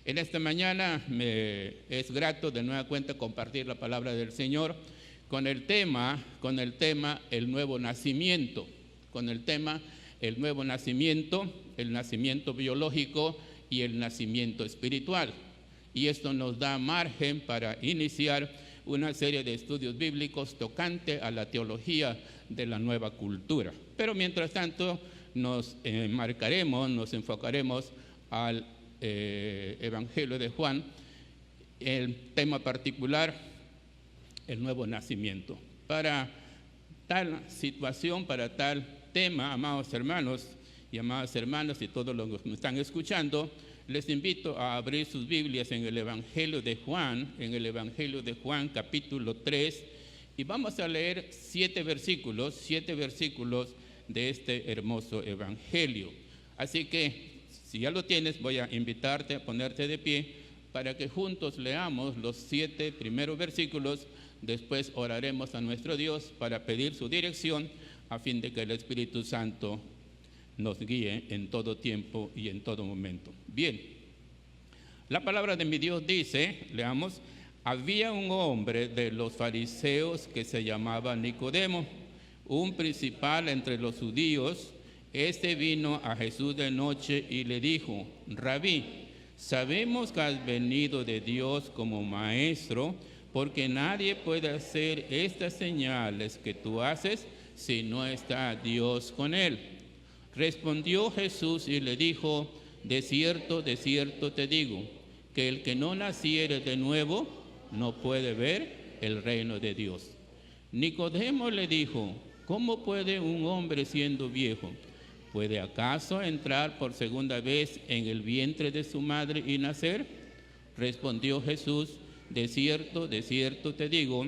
En esta mañana me es grato de nueva cuenta compartir la palabra del Señor con el tema el nuevo nacimiento, el nacimiento biológico y el nacimiento espiritual. Y esto nos da margen para iniciar una serie de estudios bíblicos tocante a la teología de la nueva cultura. Pero mientras tanto nos enfocaremos al Evangelio de Juan, el tema particular, el nuevo nacimiento. Para tal situación, para tal tema, amados hermanos y amadas hermanas y todos los que me están escuchando, les invito a abrir sus Biblias en el Evangelio de Juan, capítulo 3, y vamos a leer 7 versículos de este hermoso Evangelio. Así que, si ya lo tienes, voy a invitarte a ponerte de pie para que juntos leamos los 7 primeros versículos. Después oraremos a nuestro Dios para pedir su dirección a fin de que el Espíritu Santo nos guíe en todo tiempo y en todo momento. Bien, la palabra de mi Dios dice, leamos: había un hombre de los fariseos que se llamaba Nicodemo, un principal entre los judíos. Este vino a Jesús de noche y le dijo: Rabí, sabemos que has venido de Dios como maestro, porque nadie puede hacer estas señales que tú haces si no está Dios con él. Respondió Jesús y le dijo: de cierto te digo, que el que no naciere de nuevo no puede ver el reino de Dios. Nicodemo le dijo: ¿cómo puede un hombre siendo viejo? ¿Puede acaso entrar por segunda vez en el vientre de su madre y nacer? Respondió Jesús: de cierto te digo,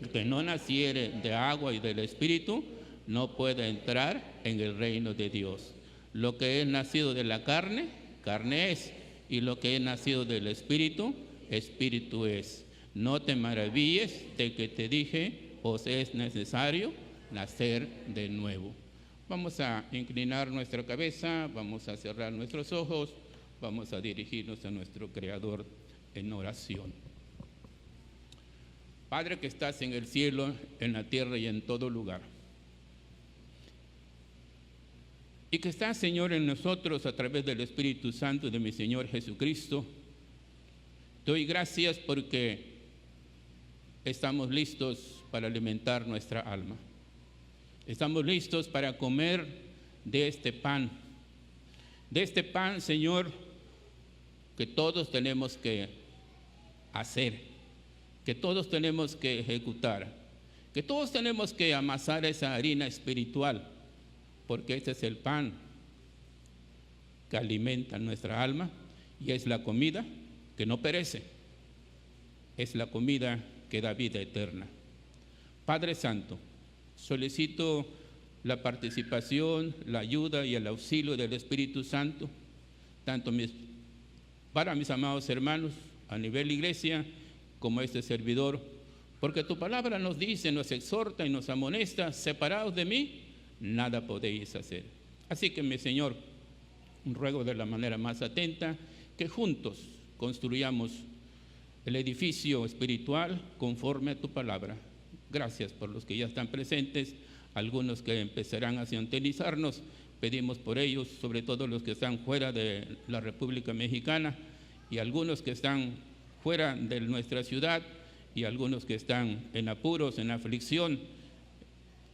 el que no naciere de agua y del Espíritu no puede entrar en el reino de Dios. Lo que es nacido de la carne, carne es, y lo que es nacido del Espíritu, Espíritu es. No te maravilles de que te dije, os es necesario nacer de nuevo. Vamos a inclinar nuestra cabeza, vamos a cerrar nuestros ojos, vamos a dirigirnos a nuestro Creador en oración. Padre que estás en el cielo, en la tierra y en todo lugar, y que estás, Señor, en nosotros a través del Espíritu Santo de mi Señor Jesucristo, te doy gracias porque estamos listos para alimentar nuestra alma. Estamos listos para comer de este pan, Señor, que todos tenemos que hacer, que todos tenemos que ejecutar, que todos tenemos que amasar esa harina espiritual, porque este es el pan que alimenta nuestra alma y es la comida que no perece, es la comida que da vida eterna. Padre Santo, solicito la participación, la ayuda y el auxilio del Espíritu Santo, tanto para mis amados hermanos a nivel iglesia como este servidor, porque tu palabra nos dice, nos exhorta y nos amonesta: separados de mí, nada podéis hacer. Así que, mi Señor, ruego de la manera más atenta que juntos construyamos el edificio espiritual conforme a tu palabra. Gracias por los que ya están presentes, algunos que empezarán a sintonizarnos. Pedimos por ellos, sobre todo los que están fuera de la República Mexicana y algunos que están fuera de nuestra ciudad y algunos que están en apuros, en aflicción,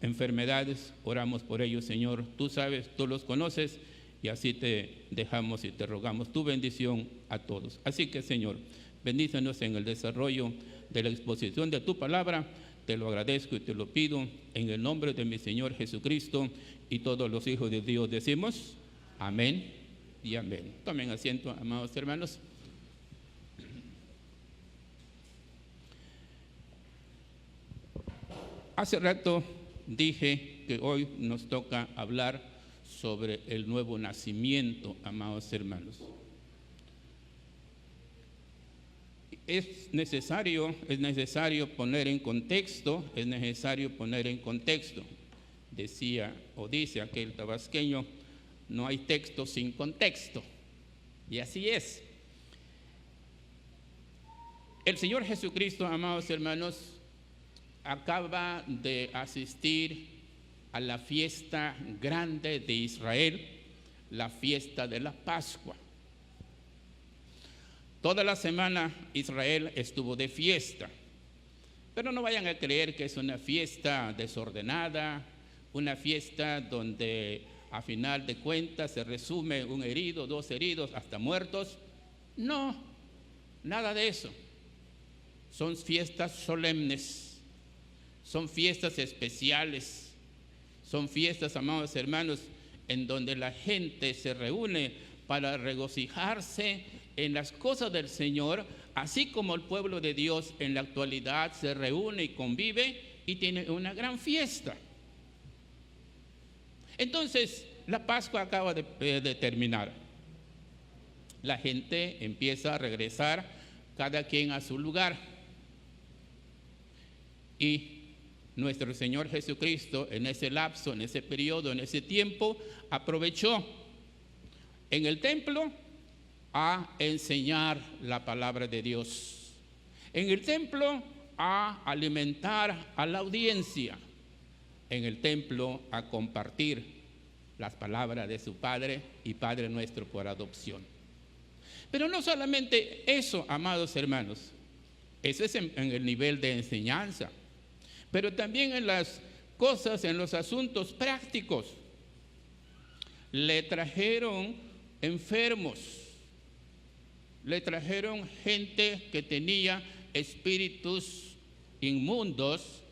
enfermedades. Oramos por ellos, Señor. Tú sabes, tú los conoces, y así te dejamos y te rogamos tu bendición a todos. Así que, Señor, bendícenos en el desarrollo de la exposición de tu palabra. Te lo agradezco y te lo pido en el nombre de mi Señor Jesucristo, y todos los hijos de Dios decimos amén y amén. Tomen asiento, amados hermanos. Hace rato dije que hoy nos toca hablar sobre el nuevo nacimiento, amados hermanos. Es necesario poner en contexto, decía o dice aquel tabasqueño: no hay texto sin contexto, y así es. El Señor Jesucristo, amados hermanos, acaba de asistir a la fiesta grande de Israel, la fiesta de la Pascua. Toda la semana Israel estuvo de fiesta, pero no vayan a creer que es una fiesta desordenada, una fiesta donde a final de cuentas se resume un herido, 2 heridos, hasta muertos. No, nada de eso. Son fiestas solemnes, son fiestas especiales, son fiestas, amados hermanos, en donde la gente se reúne para regocijarse en las cosas del Señor, así como el pueblo de Dios en la actualidad se reúne y convive y tiene una gran fiesta. Entonces, la Pascua acaba de terminar. La gente empieza a regresar, cada quien a su lugar. Y nuestro Señor Jesucristo, en ese lapso, en ese periodo, en ese tiempo, aprovechó en el templo a enseñar la palabra de Dios. En el templo a alimentar a la audiencia. En el templo a compartir las palabras de su Padre y Padre nuestro por adopción. Pero no solamente eso, amados hermanos, eso es en el nivel de enseñanza, pero también en las cosas, en los asuntos prácticos. Le trajeron enfermos, le trajeron gente que tenía espíritus inmundos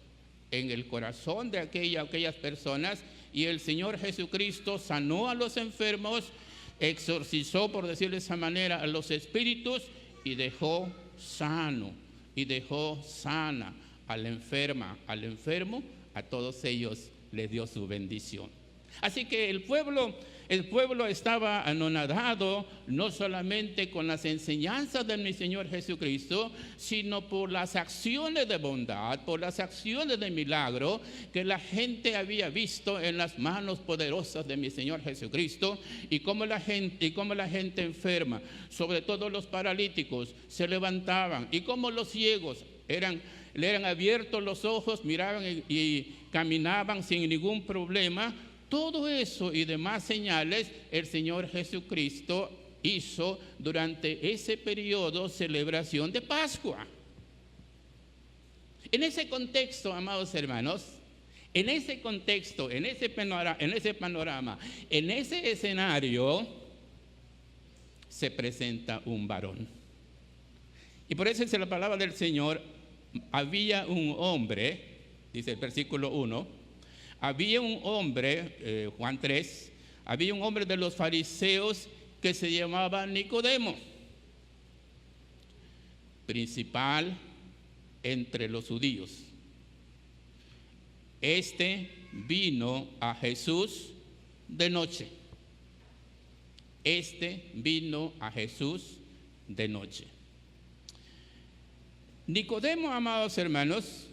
en el corazón de aquellas personas, y el Señor Jesucristo sanó a los enfermos, exorcizó, por decirlo de esa manera, a los espíritus y dejó sano y dejó sana a la enferma, al enfermo, a todos ellos les dio su bendición. Así que el pueblo estaba anonadado no solamente con las enseñanzas de mi Señor Jesucristo, sino por las acciones de bondad, por las acciones de milagro que la gente había visto en las manos poderosas de mi Señor Jesucristo, y cómo la gente enferma, sobre todo los paralíticos, se levantaban, y cómo los ciegos le eran abiertos los ojos, miraban y caminaban sin ningún problema. Todo eso y demás señales el Señor Jesucristo hizo durante ese periodo celebración de Pascua. En ese contexto, amados hermanos, en ese contexto, en ese panorama, en ese escenario, se presenta un varón. Y por eso dice la palabra del Señor: había un hombre, dice el versículo 1, había un hombre, Juan 3, había un hombre de los fariseos que se llamaba Nicodemo, principal entre los judíos. Este vino a Jesús de noche. Vino a Jesús de noche. Nicodemo, amados hermanos,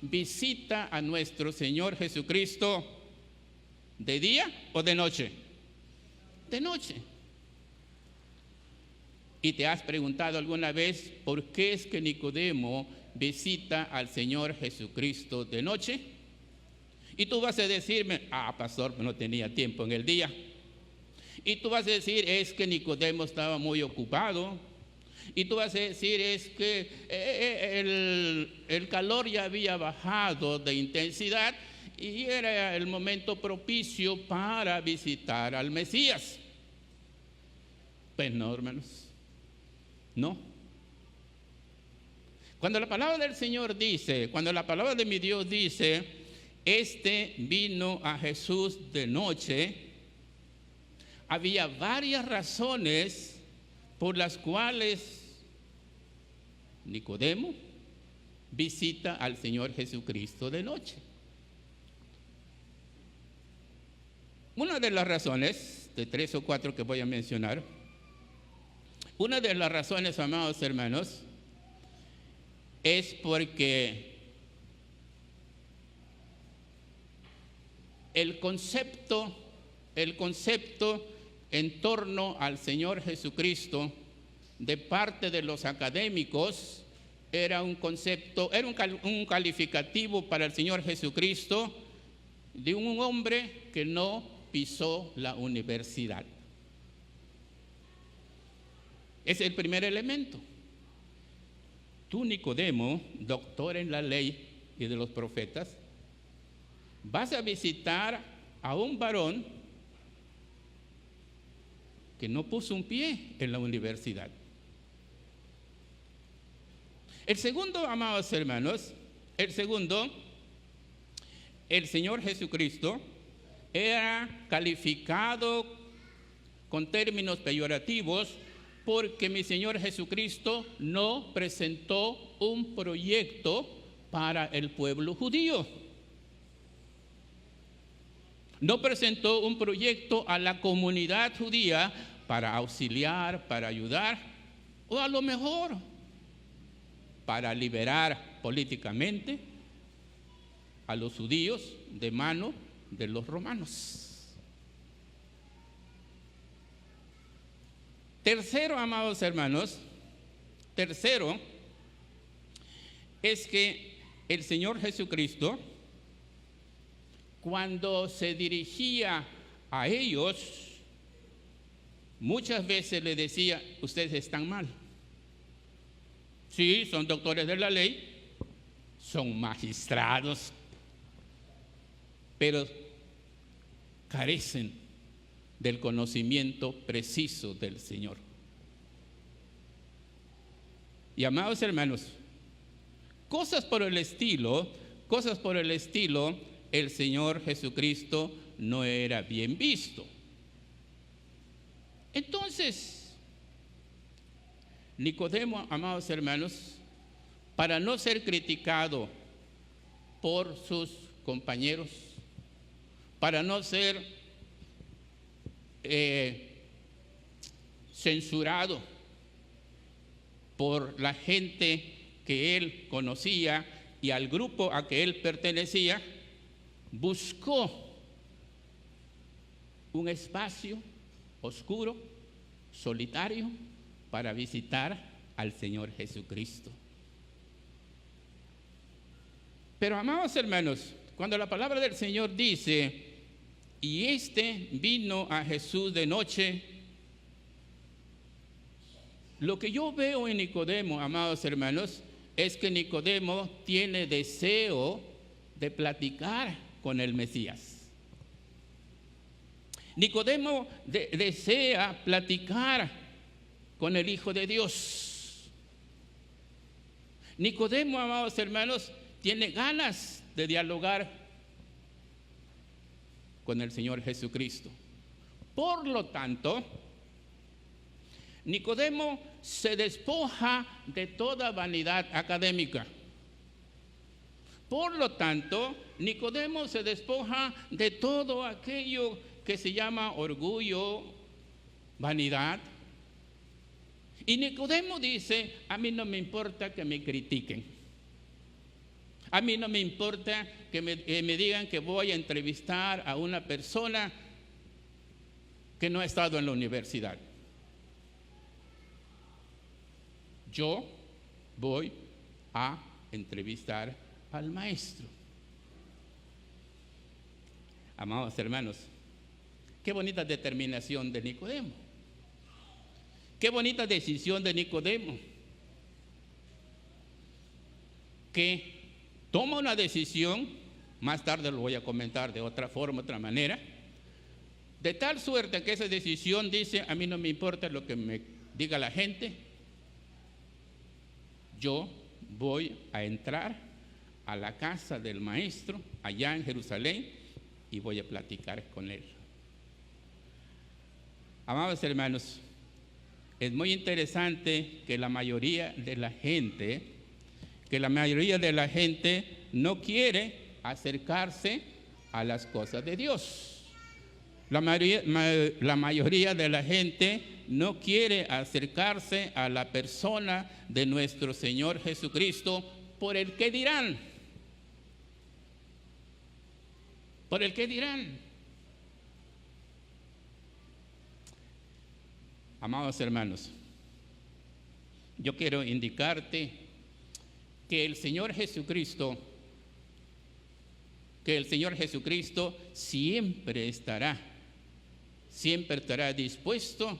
visita a nuestro Señor Jesucristo ¿de día o de noche? De noche. ¿Y te has preguntado alguna vez por qué es que Nicodemo visita al Señor Jesucristo de noche? Y tú vas a decirme: pastor, no tenía tiempo en el día. Y tú vas a decir: es que Nicodemo estaba muy ocupado. Y tú vas a decir: es que el calor ya había bajado de intensidad y era el momento propicio para visitar al Mesías. Pues no, hermanos, no. Cuando la palabra del Señor dice, cuando la palabra de mi Dios dice: vino a Jesús de noche, había varias razones por las cuales Nicodemo visita al Señor Jesucristo de noche. Una de las razones, de 3 o 4 que voy a mencionar, una de las razones, amados hermanos, es porque el concepto en torno al Señor Jesucristo de parte de los académicos era un concepto, era un calificativo para el Señor Jesucristo de un hombre que no pisó la universidad. Es el primer elemento. Tú, Nicodemo, doctor en la ley y de los profetas, vas a visitar a un varón que no puso un pie en la universidad. El segundo, amados hermanos, el Señor Jesucristo era calificado con términos peyorativos porque mi Señor Jesucristo no presentó un proyecto para el pueblo judío. No presentó un proyecto a la comunidad judía para auxiliar, para ayudar, o a lo mejor para liberar políticamente a los judíos de mano de los romanos. Tercero, amados hermanos, es que el Señor Jesucristo, cuando se dirigía a ellos, muchas veces le decía: ustedes están mal. Sí, son doctores de la ley, son magistrados, pero carecen del conocimiento preciso del Señor. Y amados hermanos, cosas por el estilo, el Señor Jesucristo no era bien visto. Entonces, Nicodemo, amados hermanos, para no ser criticado por sus compañeros, para no ser censurado por la gente que él conocía y al grupo a que él pertenecía, buscó un espacio oscuro, solitario, para visitar al Señor Jesucristo. Pero, amados hermanos, cuando la palabra del Señor dice: y este vino a Jesús de noche, lo que yo veo en Nicodemo, amados hermanos, es que Nicodemo tiene deseo de platicar con el Mesías. Nicodemo desea platicar con el Hijo de Dios. Nicodemo, amados hermanos, tiene ganas de dialogar con el Señor Jesucristo. Por lo tanto, Nicodemo se despoja de toda vanidad académica. Por lo tanto, Nicodemo se despoja de todo aquello que se llama orgullo, vanidad. Y Nicodemo dice: a mí no me importa que me critiquen. A mí no me importa que me digan que voy a entrevistar a una persona que no ha estado en la universidad. Yo voy a entrevistar al maestro. Amados hermanos, qué bonita determinación de Nicodemo. Qué bonita decisión de Nicodemo, que toma una decisión, más tarde lo voy a comentar de otra forma, otra manera, de tal suerte que esa decisión dice: a mí no me importa lo que me diga la gente, yo voy a entrar a la casa del maestro allá en Jerusalén y voy a platicar con él. Amados hermanos, es muy interesante que la mayoría de la gente no quiere acercarse a las cosas de Dios. La mayoría de la gente no quiere acercarse a la persona de nuestro Señor Jesucristo por el qué dirán. Por el qué dirán. Amados hermanos, yo quiero indicarte que el Señor Jesucristo siempre estará dispuesto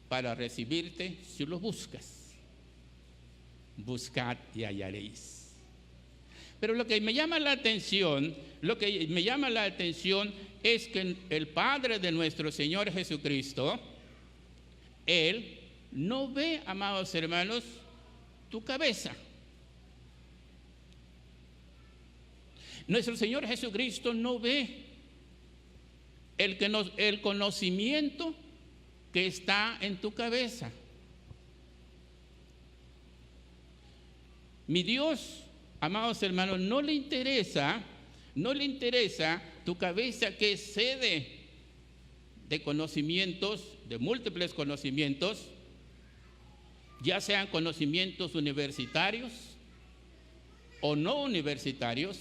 para recibirte si lo buscas. Buscad y hallaréis. Pero lo que me llama la atención es que el Padre de nuestro Señor Jesucristo, Él no ve, amados hermanos, tu cabeza. Nuestro Señor Jesucristo no ve el conocimiento que está en tu cabeza. Mi Dios, amados hermanos, no le interesa tu cabeza, que es sede de conocimientos, de múltiples conocimientos, ya sean conocimientos universitarios o no universitarios,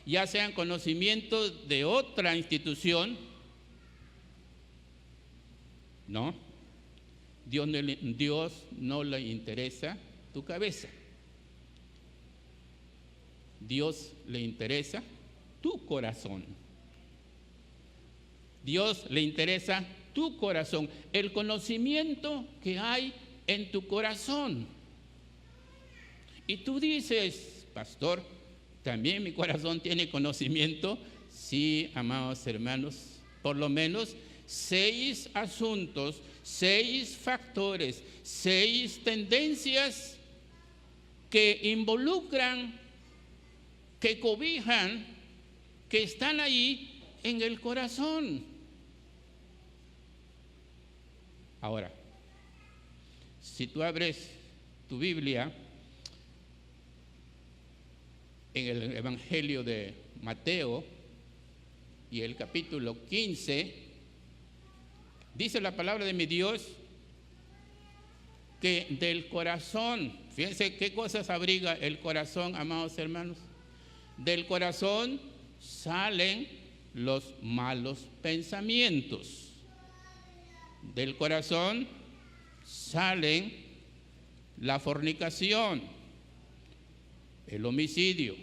ya sean conocimientos de otra institución. No, Dios no le interesa tu cabeza. Dios le interesa tu corazón. Dios le interesa tu corazón, el conocimiento que hay en tu corazón. Y tú dices, pastor, ¿también mi corazón tiene conocimiento? Sí, amados hermanos, por lo menos 6 asuntos, 6 factores, 6 tendencias que involucran, que cobijan, que están ahí en el corazón. Ahora, si tú abres tu Biblia en el Evangelio de Mateo y el capítulo 15, dice la palabra de mi Dios que del corazón, fíjense qué cosas abriga el corazón, amados hermanos. Del corazón salen los malos pensamientos. Del corazón salen la fornicación, el homicidio.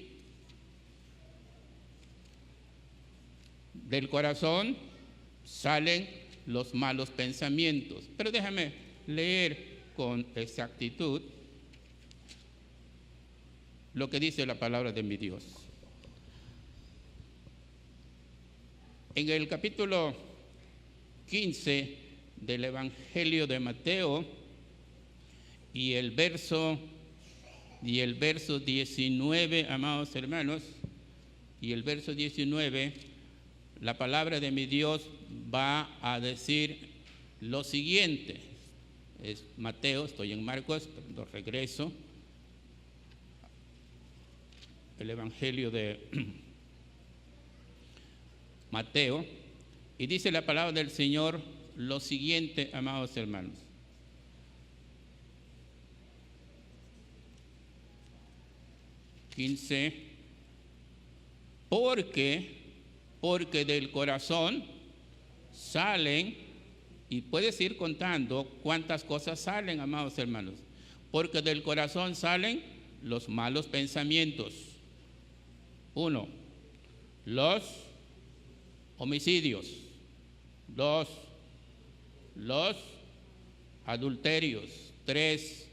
Del corazón salen los malos pensamientos. Pero déjame leer con exactitud lo que dice la palabra de mi Dios. En el capítulo 15 del Evangelio de Mateo y el verso 19, amados hermanos, y el verso 19, la palabra de mi Dios va a decir lo siguiente. Es Mateo, estoy en Marcos, pero regreso. El Evangelio de Mateo, y dice la palabra del Señor lo siguiente, amados hermanos. Porque del corazón salen, y puedes ir contando cuántas cosas salen, amados hermanos, porque del corazón salen los malos pensamientos. 1, los homicidios. 2, los adulterios. 3,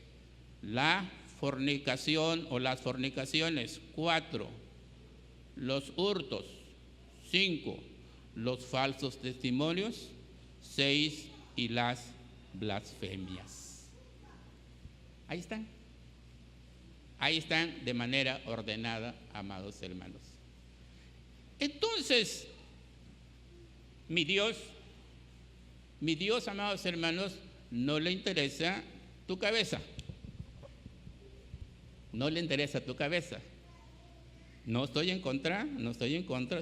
la fornicación o las fornicaciones. 4, los hurtos. 5, los falsos testimonios. 6, y las blasfemias. Ahí están. Ahí están de manera ordenada, amados hermanos. Entonces, mi Dios, amados hermanos, no le interesa tu cabeza. No le interesa tu cabeza. No estoy en contra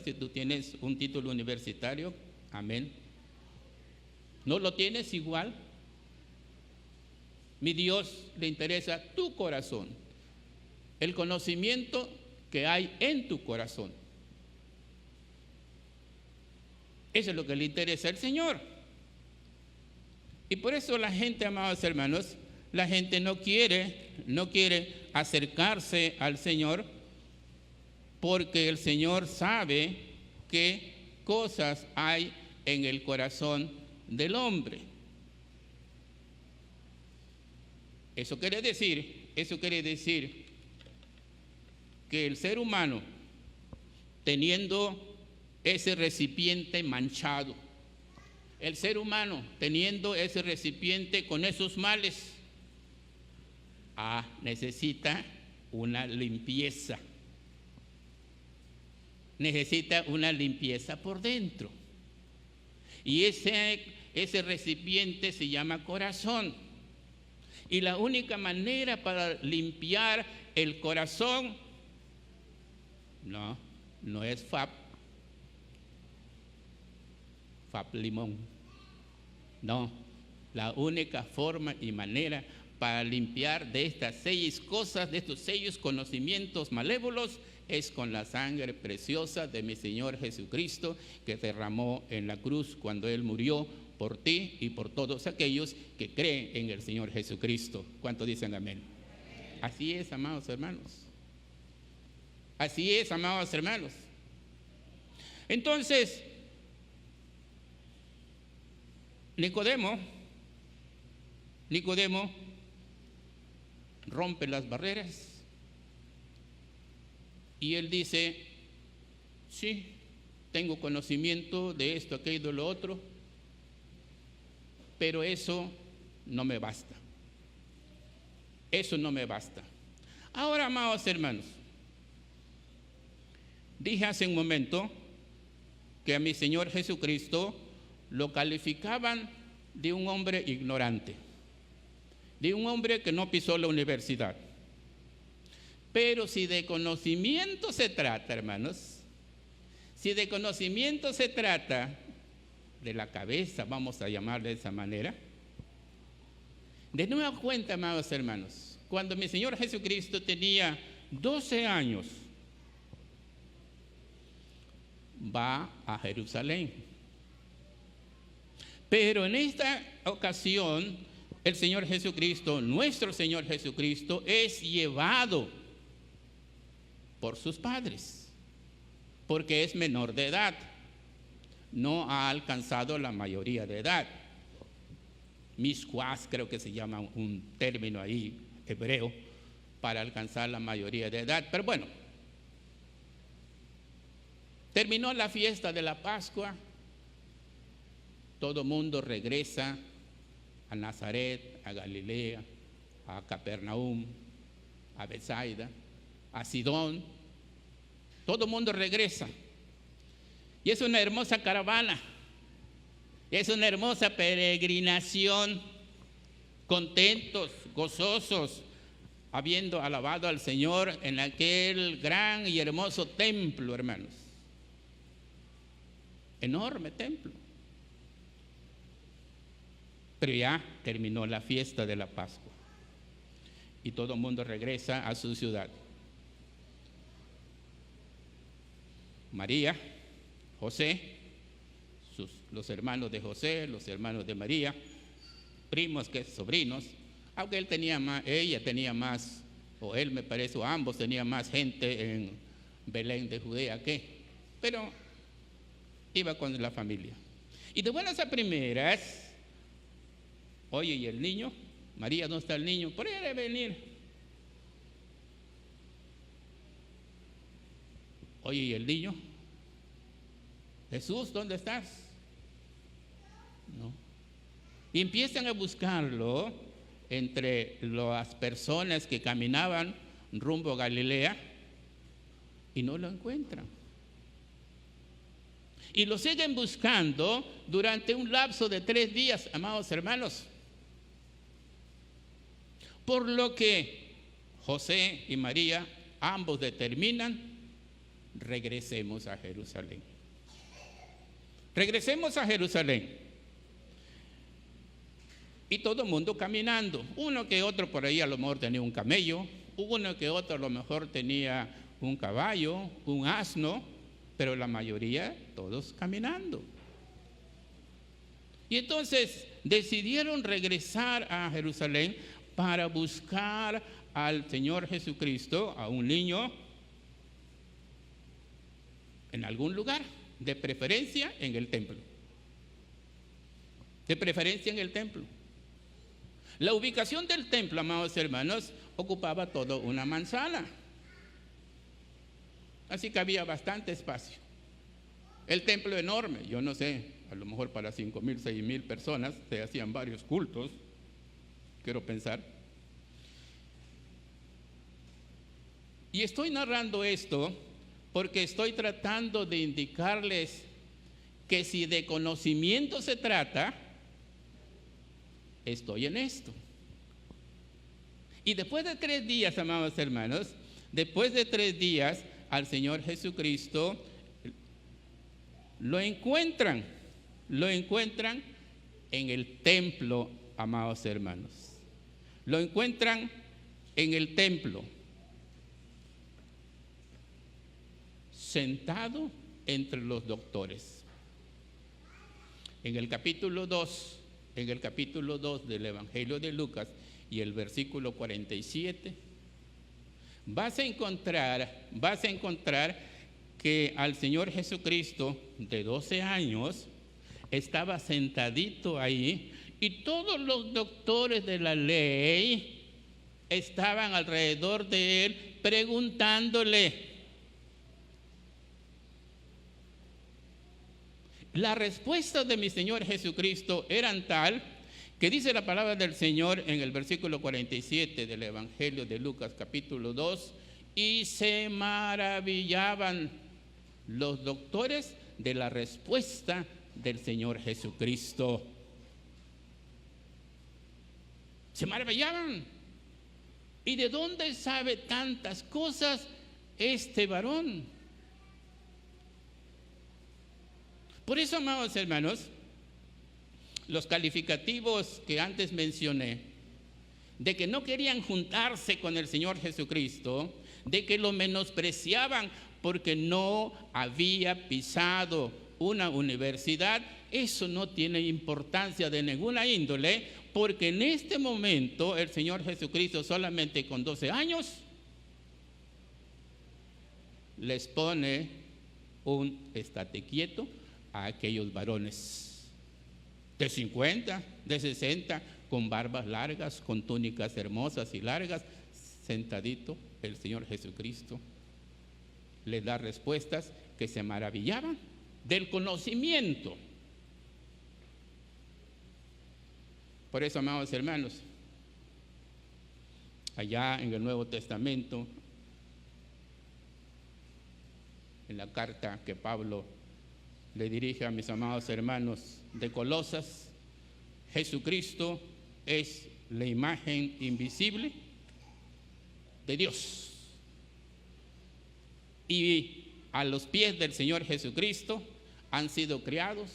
si tú tienes un título universitario, amén. ¿No lo tienes igual? Mi Dios le interesa tu corazón, el conocimiento que hay en tu corazón. Eso es lo que le interesa al Señor. Y por eso la gente, amados hermanos, la gente no quiere acercarse al Señor porque el Señor sabe qué cosas hay en el corazón del hombre. Eso quiere decir que el ser humano, teniendo ese recipiente manchado, el ser humano teniendo ese recipiente con esos males, necesita una limpieza. Necesita una limpieza por dentro. Y ese recipiente se llama corazón. Y la única manera para limpiar el corazón no es Fab limón. No, la única forma y manera para limpiar de estas 6 cosas, de estos 6 conocimientos malévolos, es con la sangre preciosa de mi Señor Jesucristo, que derramó en la cruz cuando Él murió por ti y por todos aquellos que creen en el Señor Jesucristo. ¿Cuántos dicen amén? Así es, amados hermanos. Así es, amados hermanos. Entonces, Nicodemo rompe las barreras y él dice: sí, tengo conocimiento de esto, aquello, de lo otro, pero eso no me basta. Eso no me basta. Ahora, amados hermanos, dije hace un momento que a mi Señor Jesucristo lo calificaban de un hombre ignorante, de un hombre que no pisó la universidad. Pero si de conocimiento se trata, hermanos, si de conocimiento se trata, de la cabeza, vamos a llamarle de esa manera, de nueva cuenta, amados hermanos, cuando mi Señor Jesucristo tenía 12 años, va a Jerusalén. Pero en esta ocasión, el Señor Jesucristo, nuestro Señor Jesucristo, es llevado por sus padres, porque es menor de edad, no ha alcanzado la mayoría de edad. Mishkuas, creo que se llama un término ahí hebreo para alcanzar la mayoría de edad. Pero bueno, terminó la fiesta de la Pascua, todo mundo regresa a Nazaret, a Galilea, a Capernaum, a Betsaida, a Sidón. Todo mundo regresa. Y es una hermosa caravana, es una hermosa peregrinación, contentos, gozosos, habiendo alabado al Señor en aquel gran y hermoso templo, hermanos. Enorme templo. Pero ya terminó la fiesta de la Pascua y todo el mundo regresa a su ciudad. María, José, los hermanos de José, los hermanos de María, primos, que sobrinos, aunque ella tenía más, o él me parece, o ambos tenían más gente en Belén de Judea pero iba con la familia. Y de buenas a primeras, oye, ¿y el niño? María, ¿dónde está el niño? Por ahí debe venir. Oye, ¿y el niño? Jesús, ¿dónde estás? No. Y empiezan a buscarlo entre las personas que caminaban rumbo a Galilea y no lo encuentran. Y lo siguen buscando durante un lapso de 3 días, amados hermanos. Por lo que José y María ambos determinan: regresemos a Jerusalén. Regresemos a Jerusalén. Y todo el mundo caminando. Uno que otro por ahí a lo mejor tenía un camello, uno que otro a lo mejor tenía un caballo, un asno, pero la mayoría todos caminando. Y entonces decidieron regresar a Jerusalén para buscar al Señor Jesucristo, a un niño, en algún lugar, de preferencia en el templo. De preferencia en el templo. La ubicación del templo, amados hermanos, ocupaba toda una manzana. Así que había bastante espacio. El templo enorme, yo no sé, a lo mejor para 5,000, 6,000 personas se hacían varios cultos, quiero pensar. Y estoy narrando esto porque estoy tratando de indicarles que si de conocimiento se trata, estoy en esto. Y después de 3 días, amados hermanos, después de 3 días, al Señor Jesucristo lo encuentran en el templo, amados hermanos. Lo encuentran en el templo, sentado entre los doctores. En el capítulo 2 del Evangelio de Lucas y el versículo 47, vas a encontrar que al Señor Jesucristo de 12 años estaba sentadito ahí y todos los doctores de la ley estaban alrededor de él preguntándole. La respuesta de mi Señor Jesucristo eran tal que dice la palabra del Señor en el versículo 47 del Evangelio de Lucas capítulo 2, y se maravillaban los doctores de la respuesta del Señor Jesucristo. Se maravillaban. ¿Y de dónde sabe tantas cosas este varón? Por eso, amados hermanos, los calificativos que antes mencioné, de que no querían juntarse con el Señor Jesucristo, de que lo menospreciaban porque no había pisado una universidad, eso no tiene importancia de ninguna índole, porque en este momento el Señor Jesucristo, solamente con 12 años, les pone un estate quieto a aquellos varones de 50, de 60, con barbas largas, con túnicas hermosas y largas, sentadito el Señor Jesucristo les da respuestas que se maravillaban del conocimiento. Por eso, amados hermanos, allá en el Nuevo Testamento, en la carta que Pablo le dirige a mis amados hermanos de Colosas, Jesucristo es la imagen invisible de Dios. Y a los pies del Señor Jesucristo han sido creados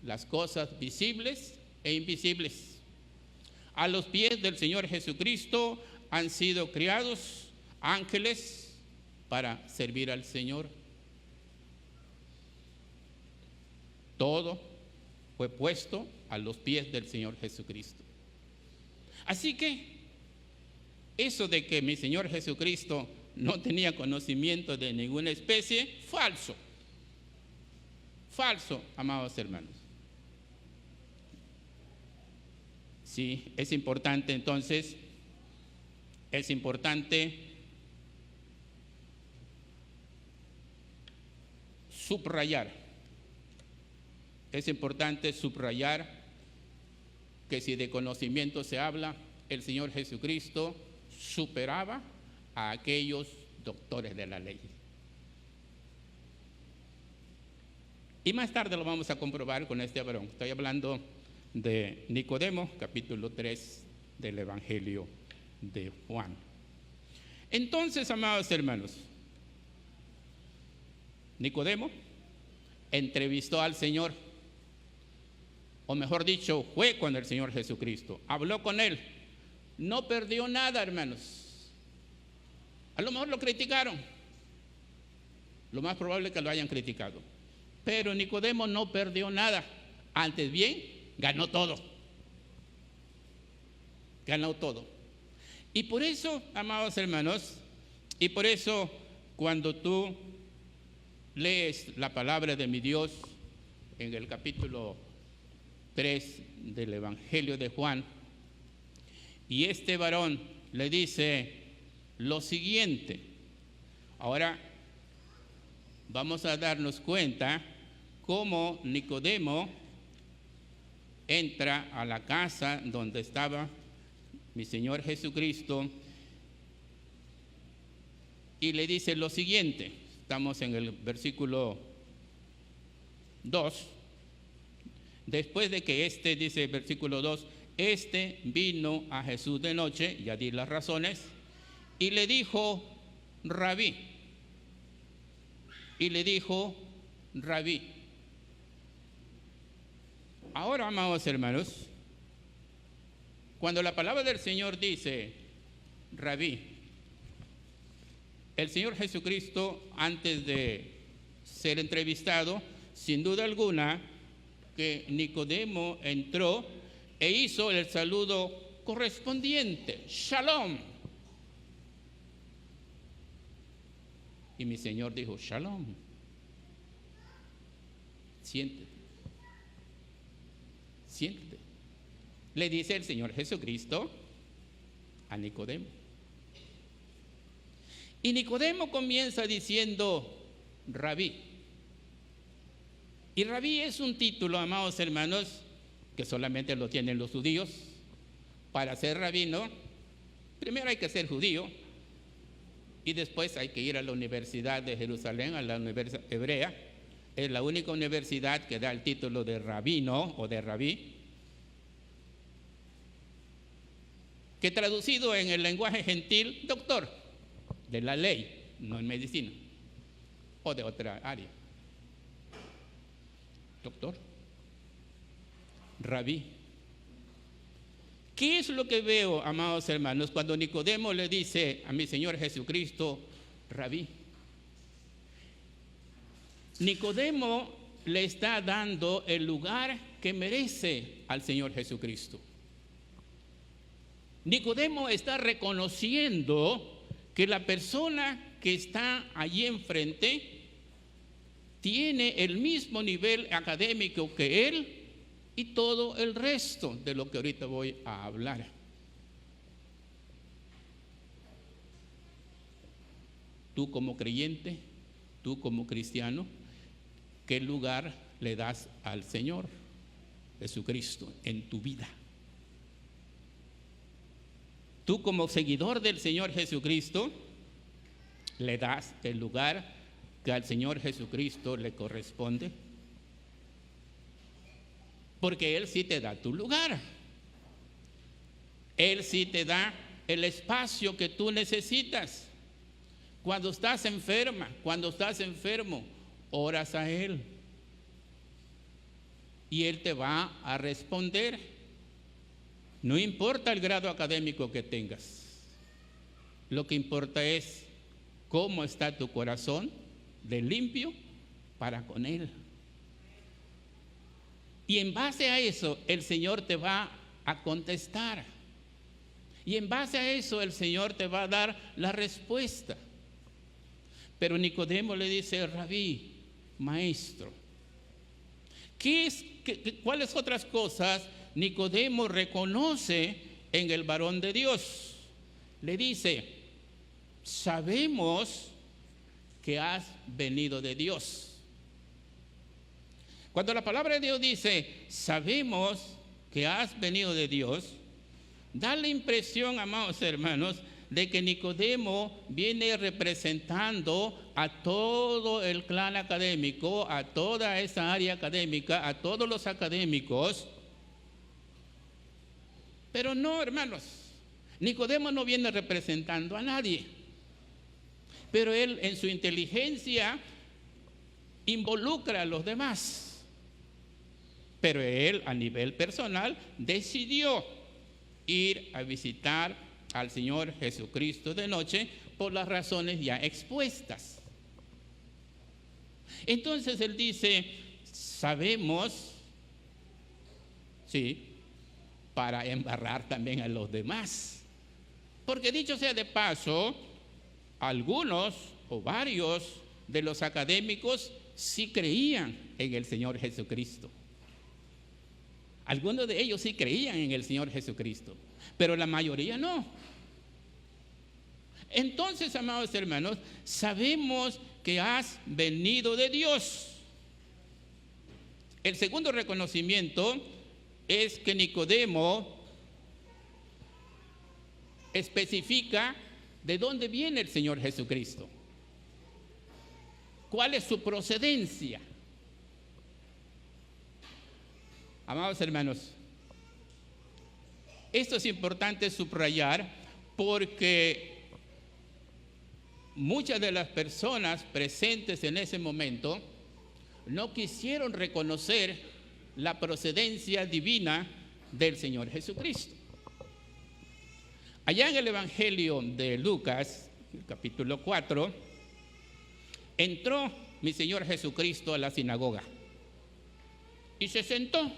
las cosas visibles e invisibles. A los pies del Señor Jesucristo han sido creados ángeles para servir al Señor. Todo fue puesto a los pies del Señor Jesucristo. Así que eso de que mi Señor Jesucristo no tenía conocimiento de ninguna especie, falso. Falso, amados hermanos. Sí, es importante entonces, es importante subrayar que si de conocimiento se habla, el Señor Jesucristo superaba a aquellos doctores de la ley. Y más tarde lo vamos a comprobar con este varón. Estoy hablando de Nicodemo, capítulo 3 del Evangelio de Juan. Entonces, amados hermanos, Nicodemo entrevistó al Señor, o mejor dicho, fue con el Señor Jesucristo, habló con él, no perdió nada, hermanos. A lo mejor lo criticaron, lo más probable es que lo hayan criticado, pero Nicodemo no perdió nada, antes bien, ganó todo. Y por eso, amados hermanos, y por eso cuando tú lees la palabra de mi Dios en el capítulo 3 del Evangelio de Juan, y este varón le dice lo siguiente. Ahora vamos a darnos cuenta cómo Nicodemo entra a la casa donde estaba mi Señor Jesucristo y le dice lo siguiente. Estamos en el versículo 2. Después de que dice el versículo 2, vino a Jesús de noche, ya di las razones, y le dijo, Rabí. Y le dijo, Rabí. Ahora, amados hermanos, cuando la palabra del Señor dice, Rabí, el Señor Jesucristo, antes de ser entrevistado, sin duda alguna, que Nicodemo entró e hizo el saludo correspondiente, Shalom. Y mi Señor dijo, Shalom, siéntete, siéntete. Le dice el Señor Jesucristo a Nicodemo. Y Nicodemo comienza diciendo, Rabí. Y Rabí es un título, amados hermanos, que solamente lo tienen los judíos. Para ser rabino, primero hay que ser judío y después hay que ir a la Universidad de Jerusalén, a la Universidad Hebrea. Es la única universidad que da el título de rabino o de rabí, que traducido en el lenguaje gentil, doctor de la ley, no en medicina o de otra área. Doctor, rabí. ¿Qué es lo que veo, amados hermanos, cuando Nicodemo le dice a mi Señor Jesucristo, rabí? Nicodemo le está dando el lugar que merece al Señor Jesucristo. Nicodemo está reconociendo que la persona que está allí enfrente tiene el mismo nivel académico que él y todo el resto de lo que ahorita voy a hablar. Tú como creyente, tú como cristiano, ¿qué lugar le das al Señor Jesucristo en tu vida? Tú como seguidor del Señor Jesucristo, ¿le das el lugar que al Señor Jesucristo le corresponde? Porque Él sí te da tu lugar. Él sí te da el espacio que tú necesitas. Cuando estás enferma, cuando estás enfermo, oras a Él. Y Él te va a responder. No importa el grado académico que tengas. Lo que importa es cómo está tu corazón de limpio para con Él. Y en base a eso, el Señor te va a contestar. Y en base a eso, el Señor te va a dar la respuesta. Pero Nicodemo le dice, Rabí, maestro. ¿Cuáles otras cosas Nicodemo reconoce en el varón de Dios? Le dice, sabemos que has venido de Dios. Cuando la palabra de Dios dice, sabemos que has venido de Dios, da la impresión, amados hermanos, de que Nicodemo viene representando a todo el clan académico, a toda esa área académica, a todos los académicos. Pero no, hermanos, Nicodemo no viene representando a nadie. Pero él en su inteligencia involucra a los demás. Pero él a nivel personal decidió ir a visitar al Señor Jesucristo de noche por las razones ya expuestas. Entonces él dice, sabemos, sí, para embarrar también a los demás, Porque dicho sea de paso, algunos o varios de los académicos sí creían en el Señor Jesucristo. Algunos de ellos sí creían en el Señor Jesucristo, pero la mayoría no. Entonces, amados hermanos, sabemos que has venido de Dios. El segundo reconocimiento es que Nicodemo especifica de dónde viene el Señor Jesucristo. ¿Cuál es su procedencia? Amados hermanos, esto es importante subrayar porque muchas de las personas presentes en ese momento no quisieron reconocer la procedencia divina del Señor Jesucristo. Allá en el Evangelio de Lucas, capítulo 4, entró mi Señor Jesucristo a la sinagoga y se sentó,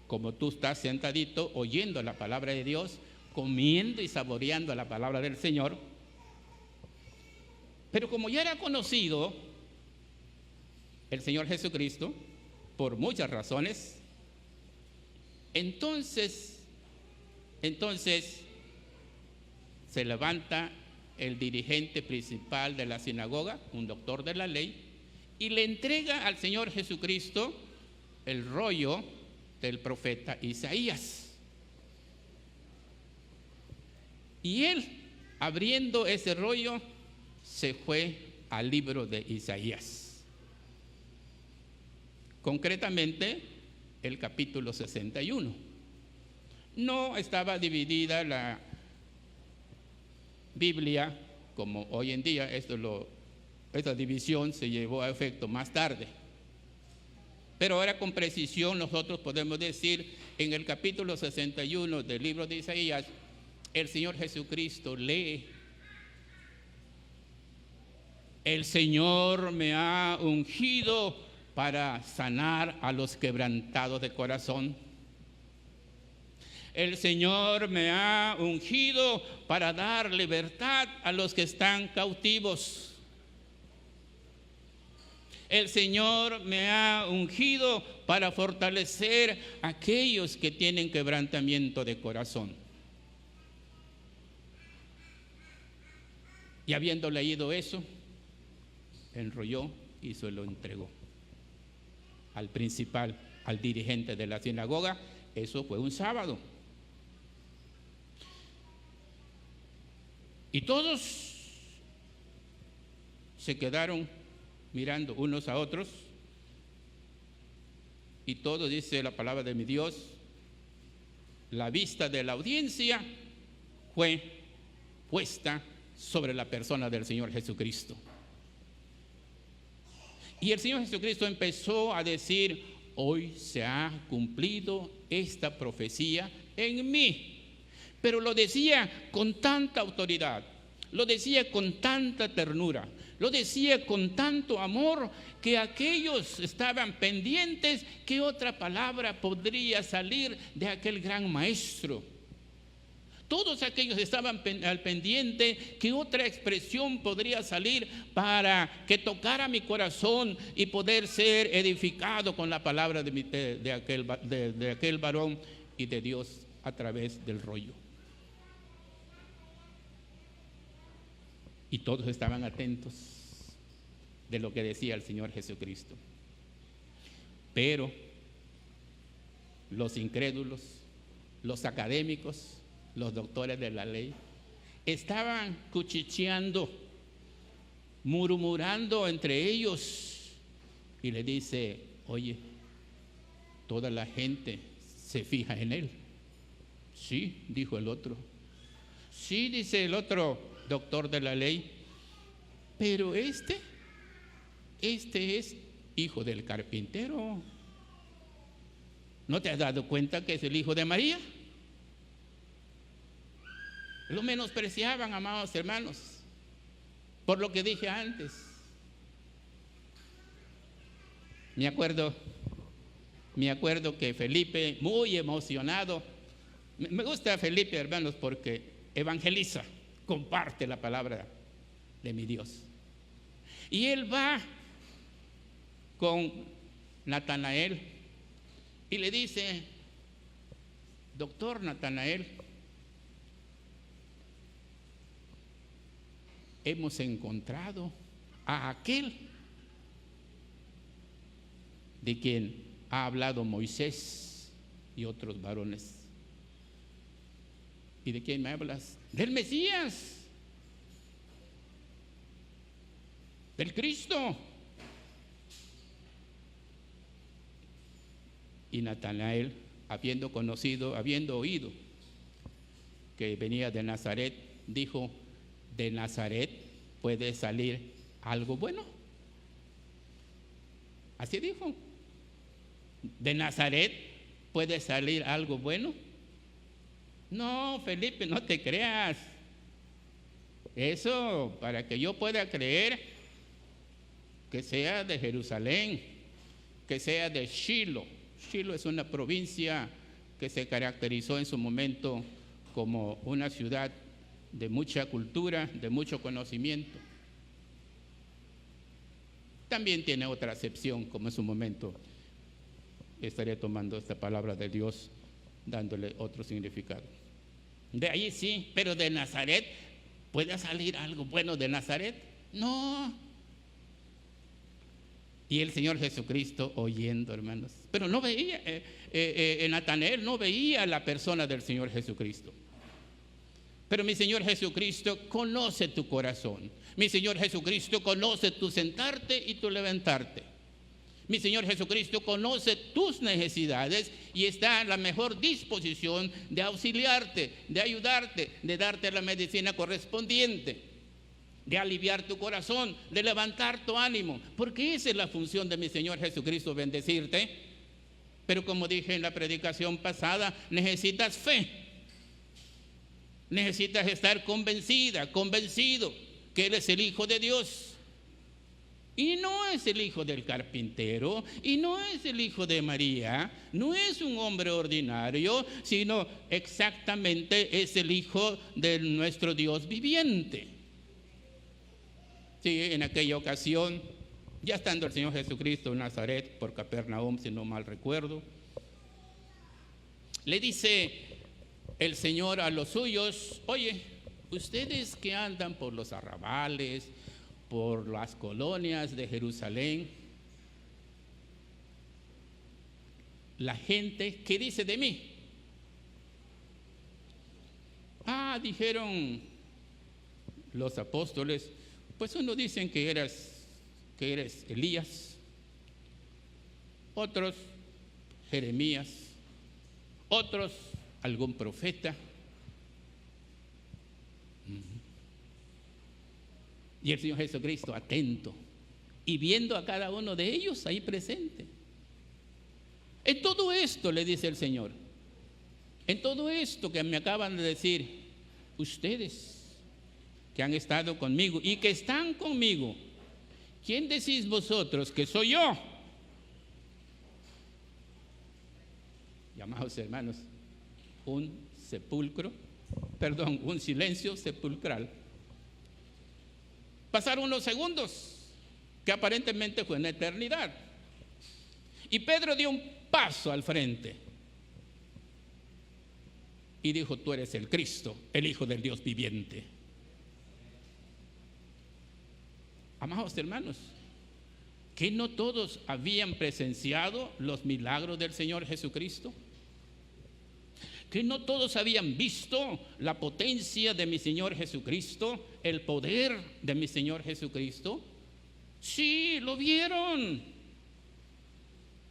como tú estás sentadito oyendo la palabra de Dios, comiendo y saboreando la palabra del Señor. Pero como ya era conocido el Señor Jesucristo, por muchas razones, entonces se levanta el dirigente principal de la sinagoga, un doctor de la ley, y le entrega al Señor Jesucristo el rollo del profeta Isaías. Y él, abriendo ese rollo, se fue al libro de Isaías. Concretamente, el capítulo 61. No estaba dividida la Biblia como hoy en día. Esta división se llevó a efecto más tarde. Pero ahora con precisión nosotros podemos decir, en el capítulo 61 del libro de Isaías, el Señor Jesucristo lee: el Señor me ha ungido para sanar a los quebrantados de corazón. El Señor me ha ungido para dar libertad a los que están cautivos. El Señor me ha ungido para fortalecer a aquellos que tienen quebrantamiento de corazón. Y habiendo leído eso, enrolló y se lo entregó al principal, al dirigente de la sinagoga. Eso fue un sábado. Y todos se quedaron mirando unos a otros, y todo, dice la palabra de mi Dios, la vista de la audiencia fue puesta sobre la persona del Señor Jesucristo. Y el Señor Jesucristo empezó a decir: hoy se ha cumplido esta profecía en mí. Pero lo decía con tanta autoridad, lo decía con tanta ternura, lo decía con tanto amor, que aquellos estaban pendientes que otra palabra podría salir de aquel gran maestro. Todos aquellos estaban al pendiente que otra expresión podría salir para que tocara mi corazón y poder ser edificado con la palabra de aquel varón y de Dios a través del rollo. Y todos estaban atentos de lo que decía el Señor Jesucristo. Pero los incrédulos, los académicos, los doctores de la ley, estaban cuchicheando, murmurando entre ellos, y le dice: oye, toda la gente se fija en él. Sí, dijo el otro. Sí, dice el otro doctor de la ley, pero este es hijo del carpintero. ¿No te has dado cuenta que es el hijo de María? Lo menospreciaban, amados hermanos, por lo que dije antes. Me acuerdo que Felipe, muy emocionado, me gusta Felipe, hermanos, porque evangeliza, comparte la palabra de mi Dios. Y él va con Natanael y le dice: doctor Natanael, hemos encontrado a aquel de quien ha hablado Moisés y otros varones. ¿Y de quién me hablas? Del Mesías, del Cristo. Y Natanael, habiendo oído que venía de Nazaret, dijo: ¿de Nazaret puede salir algo bueno? Así dijo: ¿de Nazaret puede salir algo bueno? No, Felipe, no te creas. Eso, para que yo pueda creer, que sea de Jerusalén, que sea de Shiloh. Shiloh es una provincia que se caracterizó en su momento como una ciudad de mucha cultura, de mucho conocimiento. También tiene otra acepción, como en su momento estaré tomando esta palabra de Dios, dándole otro significado. De ahí sí, pero de Nazaret, ¿puede salir algo bueno de Nazaret? No. Y el Señor Jesucristo oyendo, hermanos, pero no veía, Natanael no veía la persona del Señor Jesucristo. Pero mi Señor Jesucristo conoce tu corazón. Mi Señor Jesucristo conoce tu sentarte y tu levantarte. Mi Señor Jesucristo conoce tus necesidades y está en la mejor disposición de auxiliarte, de ayudarte, de darte la medicina correspondiente, de aliviar tu corazón, de levantar tu ánimo, porque esa es la función de mi Señor Jesucristo, bendecirte. Pero como dije en la predicación pasada, necesitas fe, necesitas estar convencido que Él es el Hijo de Dios. Y no es el hijo del carpintero, y no es el hijo de María, no es un hombre ordinario, sino exactamente es el hijo de nuestro Dios viviente. Sí, en aquella ocasión, ya estando el Señor Jesucristo en Nazaret, por Capernaum, si no mal recuerdo, le dice el Señor a los suyos: oye, ustedes que andan por los arrabales, por las colonias de Jerusalén, la gente, ¿qué dice de mí? Dijeron los apóstoles, pues unos dicen que eres Elías, otros Jeremías, otros algún profeta. Y el Señor Jesucristo atento y viendo a cada uno de ellos ahí presente. En todo esto, le dice el Señor, en todo esto que me acaban de decir, ustedes que han estado conmigo y que están conmigo, ¿quién decís vosotros que soy yo? Y amados hermanos, un silencio sepulcral. Pasaron unos segundos, que aparentemente fue una eternidad. Y Pedro dio un paso al frente y dijo: tú eres el Cristo, el Hijo del Dios viviente. Amados hermanos, ¿que no todos habían presenciado los milagros del Señor Jesucristo? ¿Que no todos habían visto la potencia de mi Señor Jesucristo, el poder de mi Señor Jesucristo? Sí, lo vieron.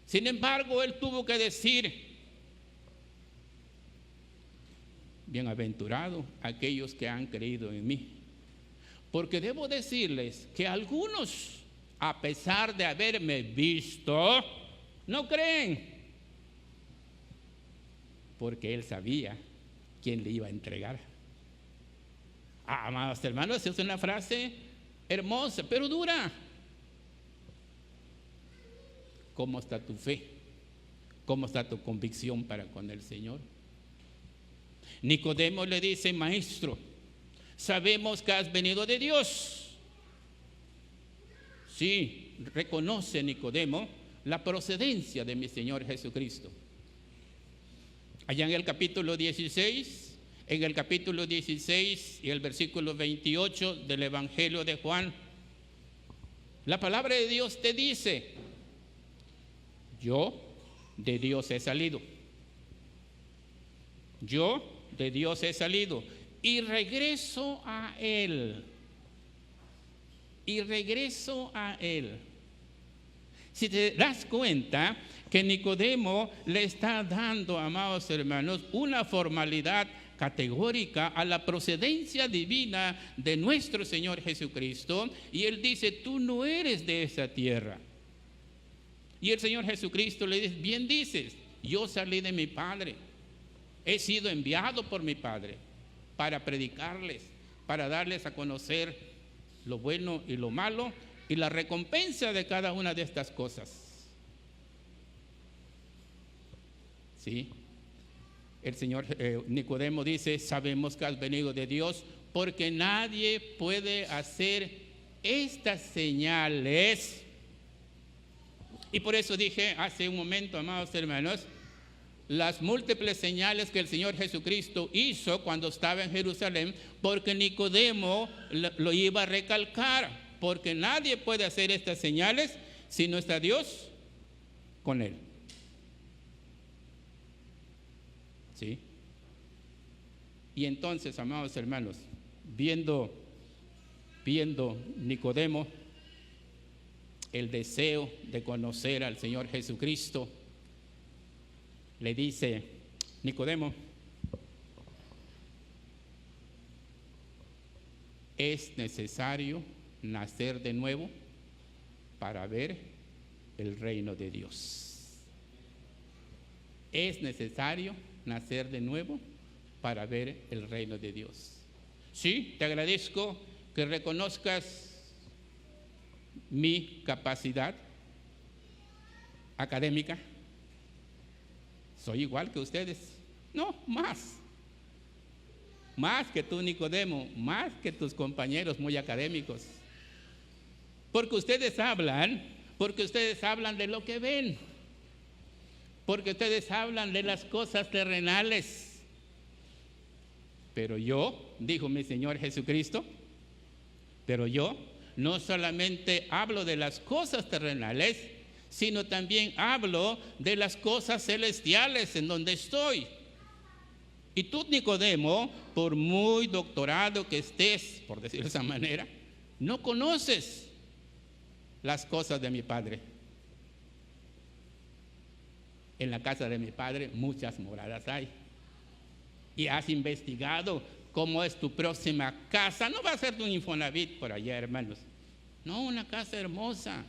Sin embargo, Él tuvo que decir: bienaventurados aquellos que han creído en mí. Porque debo decirles que algunos, a pesar de haberme visto, no creen. Porque Él sabía quién le iba a entregar. Amados hermanos, es una frase hermosa, pero dura. ¿Cómo está tu fe? ¿Cómo está tu convicción para con el Señor? Nicodemo le dice: maestro, sabemos que has venido de Dios. Sí, reconoce Nicodemo la procedencia de mi Señor Jesucristo. Allá en el capítulo 16 y el versículo 28 del Evangelio de Juan, la palabra de Dios te dice: yo de Dios he salido. Yo de Dios he salido y regreso a Él. Y regreso a Él. Si te das cuenta que Nicodemo le está dando, amados hermanos, una formalidad categórica a la procedencia divina de nuestro Señor Jesucristo, y él dice: tú no eres de esa tierra. Y el Señor Jesucristo le dice: bien dices, yo salí de mi Padre, he sido enviado por mi Padre para predicarles, para darles a conocer lo bueno y lo malo y la recompensa de cada una de estas cosas. ¿Sí? El Señor Nicodemo dice: sabemos que has venido de Dios, porque nadie puede hacer estas señales. Y por eso dije hace un momento, amados hermanos, las múltiples señales que el Señor Jesucristo hizo cuando estaba en Jerusalén, porque Nicodemo lo iba a recalcar, porque nadie puede hacer estas señales si no está Dios con él. ¿Sí? Y entonces, amados hermanos, viendo Nicodemo el deseo de conocer al Señor Jesucristo, le dice: Nicodemo, es necesario nacer de nuevo para ver el reino de Dios. Es necesario nacer de nuevo para ver el reino de Dios. Sí, te agradezco que reconozcas mi capacidad académica. Soy igual que ustedes. No, más que tú, Nicodemo, más que tus compañeros muy académicos. Porque ustedes hablan de lo que ven. Porque ustedes hablan de las cosas terrenales. Pero yo, dijo mi Señor Jesucristo, pero yo no solamente hablo de las cosas terrenales, sino también hablo de las cosas celestiales en donde estoy. Y tú, Nicodemo, por muy doctorado que estés, por decirlo de esa manera, no conoces las cosas de mi Padre. En la casa de mi Padre muchas moradas hay. Y has investigado cómo es tu próxima casa. No va a ser un Infonavit por allá, hermanos. No, una casa hermosa,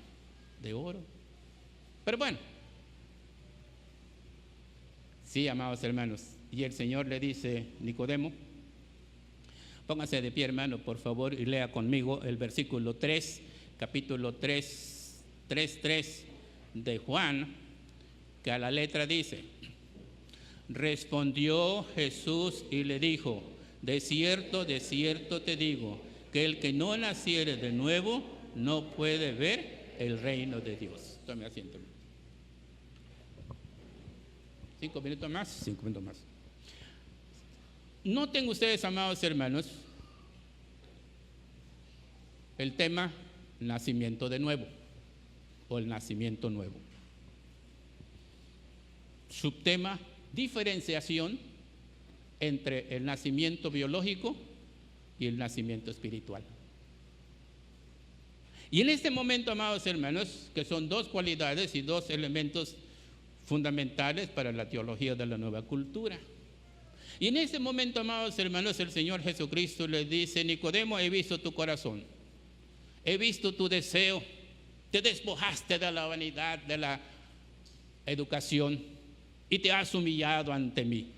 de oro. Pero bueno, sí, amados hermanos. Y el Señor le dice: Nicodemo, póngase de pie, hermano, por favor, y lea conmigo el versículo 3, capítulo 3:3 de Juan, que a la letra dice: respondió Jesús y le dijo: de cierto te digo, que el que no naciere de nuevo no puede ver el reino de Dios. Tome asiento. 5 minutos más. Noten ustedes, amados hermanos, el tema nacimiento de nuevo o el nacimiento nuevo. Subtema: diferenciación entre el nacimiento biológico y el nacimiento espiritual. Y en este momento, amados hermanos, que son dos cualidades y dos elementos fundamentales para la teología de la nueva cultura. Y en este momento, amados hermanos, el Señor Jesucristo les dice: Nicodemo, he visto tu corazón, he visto tu deseo, te despojaste de la vanidad, de la educación y te has humillado ante mí.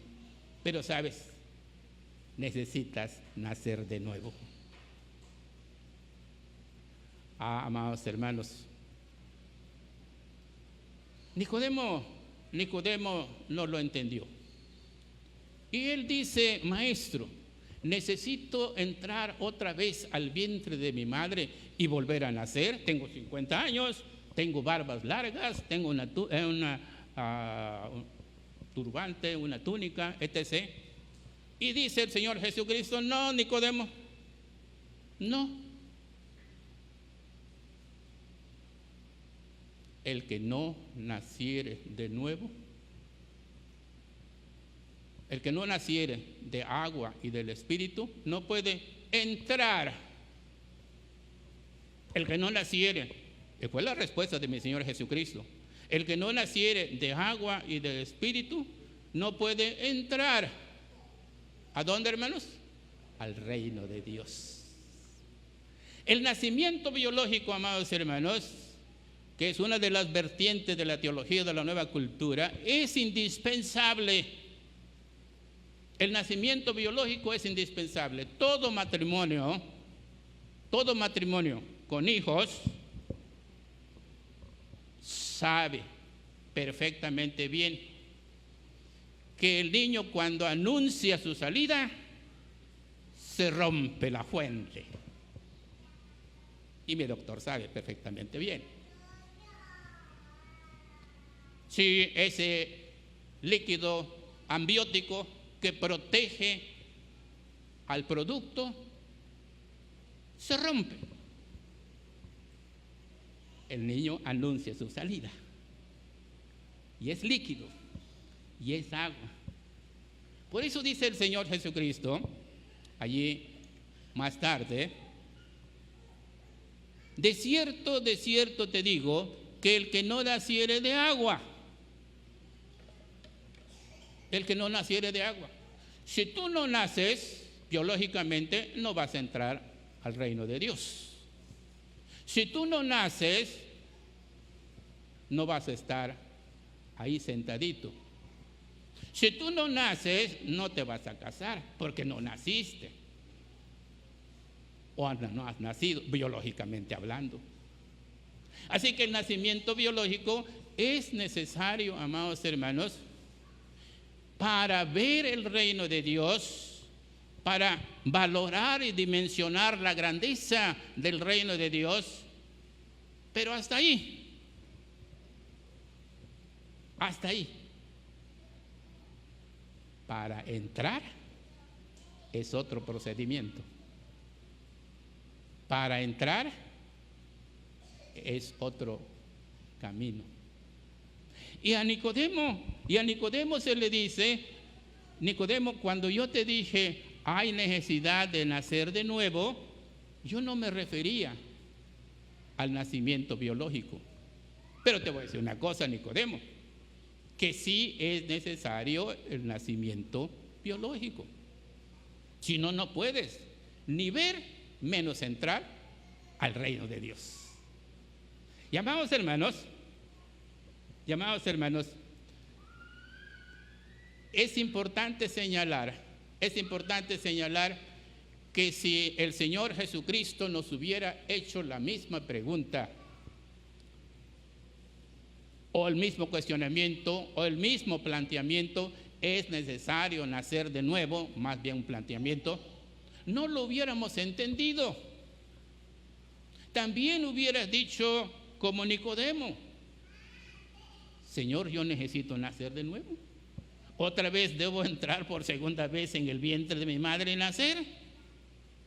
Pero sabes, necesitas nacer de nuevo. Amados hermanos, Nicodemo no lo entendió. Y él dice, maestro, necesito entrar otra vez al vientre de mi madre y volver a nacer. Tengo 50 años, tengo barbas largas, tengo un turbante, una túnica, etc. Y dice el Señor Jesucristo, no, Nicodemo, no. El que no naciere de nuevo, el que no naciere de agua y del Espíritu, no puede entrar. El que no naciere, que fue la respuesta de mi Señor Jesucristo, el que no naciere de agua y del Espíritu, no puede entrar. ¿A dónde, hermanos? Al reino de Dios. El nacimiento biológico, amados hermanos, que es una de las vertientes de la teología de la nueva cultura, es indispensable. El nacimiento biológico es indispensable. Todo matrimonio con hijos sabe perfectamente bien que el niño, cuando anuncia su salida, se rompe la fuente. Y mi doctor sabe perfectamente bien. Si ese líquido ambiótico que protege al producto se rompe, el niño anuncia su salida. Y es líquido, y es agua. Por eso dice el Señor Jesucristo, allí más tarde, de cierto te digo, que el que no naciere de agua, si tú no naces biológicamente, no vas a entrar al reino de Dios. Si tú no naces, no vas a estar ahí sentadito. Si tú no naces, no te vas a casar porque no naciste. O no has nacido, biológicamente hablando. Así que el nacimiento biológico es necesario, amados hermanos, para ver el reino de Dios, para valorar y dimensionar la grandeza del reino de Dios. Pero hasta ahí. Para entrar es otro procedimiento. Para entrar es otro camino. Y a Nicodemo se le dice, Nicodemo, cuando yo te dije hay necesidad de nacer de nuevo, yo no me refería al nacimiento biológico. Pero te voy a decir una cosa, Nicodemo, que sí es necesario el nacimiento biológico. Si no, no puedes ni ver, menos entrar al reino de Dios. Y amados hermanos, es importante señalar que si el Señor Jesucristo nos hubiera hecho la misma pregunta, o el mismo cuestionamiento, o el mismo planteamiento, es necesario nacer de nuevo, más bien un planteamiento, no lo hubiéramos entendido. También hubieras dicho como Nicodemo, Señor, yo necesito nacer de nuevo. ¿Otra vez debo entrar por segunda vez en el vientre de mi madre y nacer?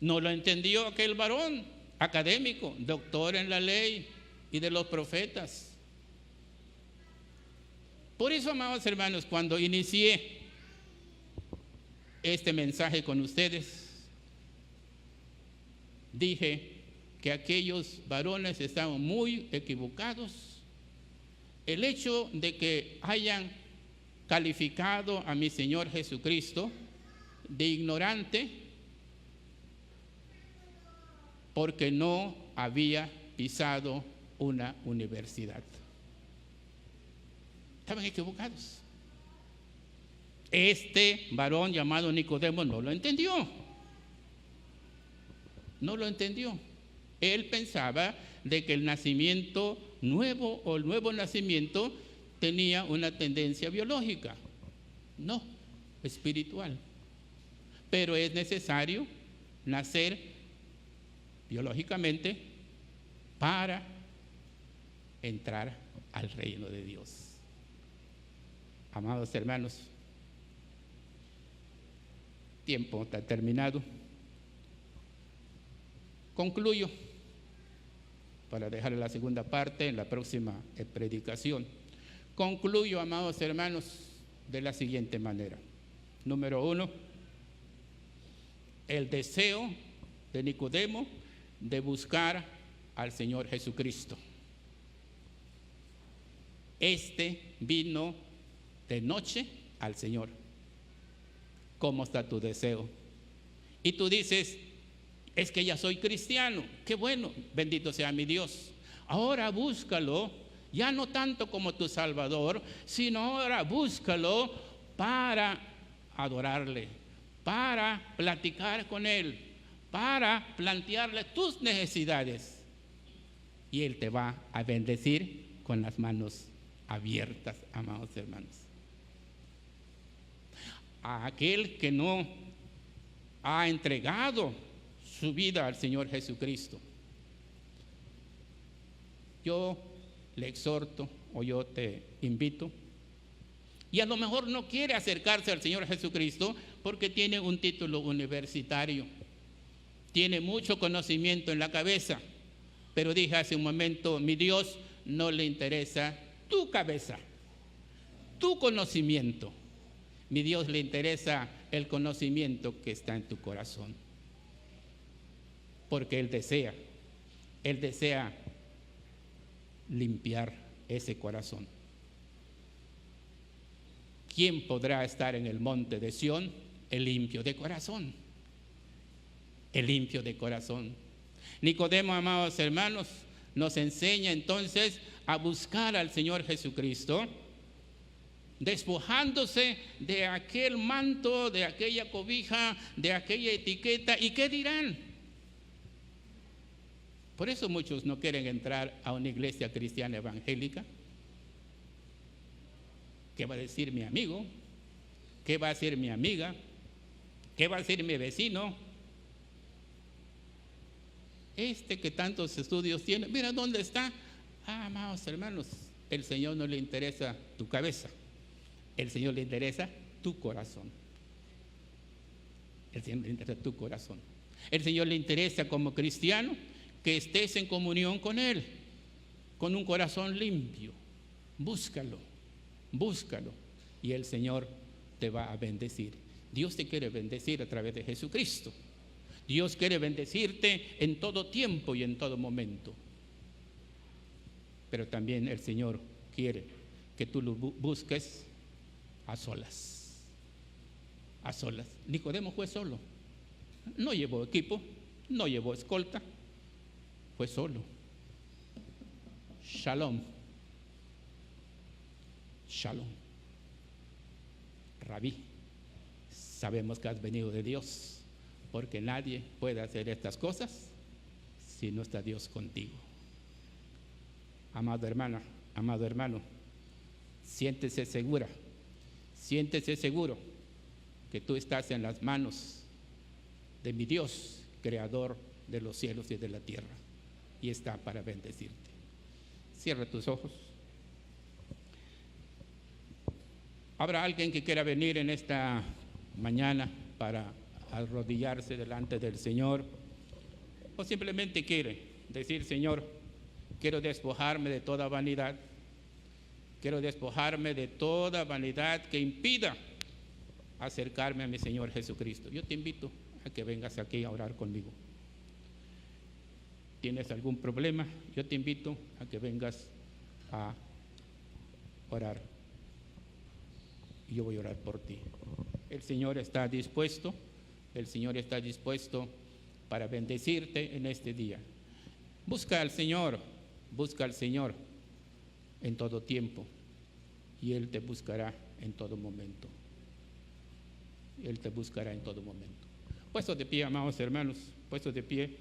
No lo entendió aquel varón académico, doctor en la ley y de los profetas. Por eso, amados hermanos, cuando inicié este mensaje con ustedes, dije que aquellos varones estaban muy equivocados. El hecho de que hayan calificado a mi Señor Jesucristo de ignorante porque no había pisado una universidad. Estaban equivocados. Este varón llamado Nicodemo no lo entendió. Él pensaba de que el nacimiento nuevo o el nuevo nacimiento tenía una tendencia biológica. No, espiritual. Pero es necesario nacer biológicamente para entrar al reino de Dios. Amados hermanos, tiempo está terminado. Concluyo para dejar la segunda parte en la próxima predicación. Concluyo, amados hermanos, de la siguiente manera. Número 1, el deseo de Nicodemo de buscar al Señor Jesucristo. Este vino de noche al Señor. ¿Cómo está tu deseo? Y tú dices, es que ya soy cristiano. Qué bueno, bendito sea mi Dios. Ahora búscalo, ya no tanto como tu Salvador, sino ahora búscalo para adorarle, para platicar con Él, para plantearle tus necesidades. Y Él te va a bendecir con las manos abiertas, amados hermanos. A aquel que no ha entregado su vida al Señor Jesucristo, yo le exhorto o yo te invito, y a lo mejor no quiere acercarse al Señor Jesucristo porque tiene un título universitario, tiene mucho conocimiento en la cabeza, pero dije hace un momento, mi Dios no le interesa tu cabeza, tu conocimiento. Mi Dios le interesa el conocimiento que está en tu corazón. Porque Él desea limpiar ese corazón. ¿Quién podrá estar en el monte de Sión? El limpio de corazón. El limpio de corazón. Nicodemo, amados hermanos, nos enseña entonces a buscar al Señor Jesucristo, despojándose de aquel manto, de aquella cobija, de aquella etiqueta. ¿Y qué dirán? Por eso muchos no quieren entrar a una iglesia cristiana evangélica. ¿Qué va a decir mi amigo? ¿Qué va a decir mi amiga? ¿Qué va a decir mi vecino? Este que tantos estudios tiene, mira dónde está. Amados hermanos, el Señor no le interesa tu cabeza, el Señor le interesa tu corazón. El Señor le interesa tu corazón. El Señor le interesa como cristiano que estés en comunión con Él, con un corazón limpio. Búscalo, búscalo, y el Señor te va a bendecir. Dios te quiere bendecir a través de Jesucristo. Dios quiere bendecirte en todo tiempo y en todo momento. Pero también el Señor quiere que tú lo busques a solas. A solas. Nicodemo fue solo. No llevó equipo, no llevó escolta, fue solo. Shalom. Shalom. Rabí, sabemos que has venido de Dios, porque nadie puede hacer estas cosas si no está Dios contigo. Amado hermana, amado hermano, siéntese segura, siéntese seguro que tú estás en las manos de mi Dios, creador de los cielos y de la tierra, y está para bendecirte. Cierra tus ojos. ¿Habrá alguien que quiera venir en esta mañana para arrodillarse delante del Señor? ¿O simplemente quiere decir, Señor, quiero despojarme de toda vanidad? Quiero despojarme de toda vanidad que impida acercarme a mi Señor Jesucristo. Yo te invito a que vengas aquí a orar conmigo. ¿Tienes algún problema? Yo te invito a que vengas a orar. Yo voy a orar por ti. El Señor está dispuesto, el Señor está dispuesto para bendecirte en este día. Busca al Señor en todo tiempo, y Él te buscará en todo momento. Él te buscará en todo momento. Puestos de pie, amados hermanos, puestos de pie.